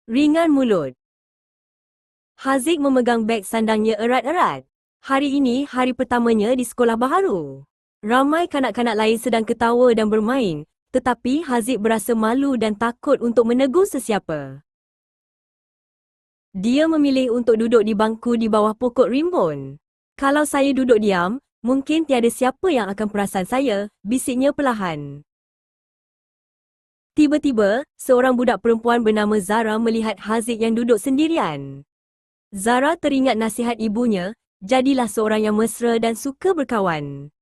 Ringan mulut. Haziq memegang beg sandangnya erat-erat. Hari ini hari pertamanya di sekolah baharu. Ramai kanak-kanak lain sedang ketawa dan bermain, tetapi Haziq berasa malu dan takut untuk menegur sesiapa. Dia memilih untuk duduk di bangku di bawah pokok rimbun. Kalau saya duduk diam, mungkin tiada siapa yang akan perasan saya, bisiknya perlahan. Tiba-tiba, seorang budak perempuan bernama Zara melihat Haziq yang duduk sendirian. Zara teringat nasihat ibunya, jadilah seorang yang mesra dan suka berkawan.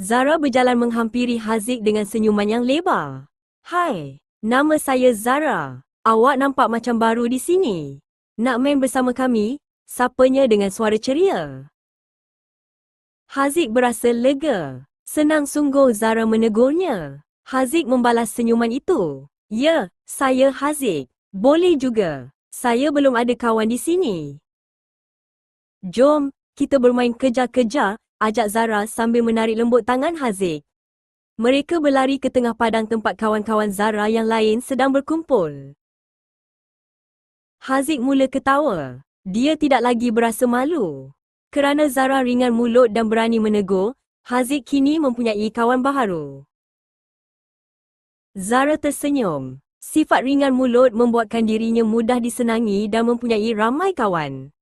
Zara berjalan menghampiri Haziq dengan senyuman yang lebar. Hai, nama saya Zara. Awak nampak macam baru di sini. Nak main bersama kami? Sapanya dengan suara ceria. Haziq berasa lega. Senang sungguh Zara menegurnya. Haziq membalas senyuman itu. Ya, saya Haziq. Boleh juga. Saya belum ada kawan di sini. Jom, kita bermain kejar-kejar, ajak Zara sambil menarik lembut tangan Haziq. Mereka berlari ke tengah padang tempat kawan-kawan Zara yang lain sedang berkumpul. Haziq mula ketawa. Dia tidak lagi berasa malu. Kerana Zara ringan mulut dan berani menegur, Haziq kini mempunyai kawan baharu. Zara tersenyum. Sifat ringan mulut membuatkan dirinya mudah disenangi dan mempunyai ramai kawan.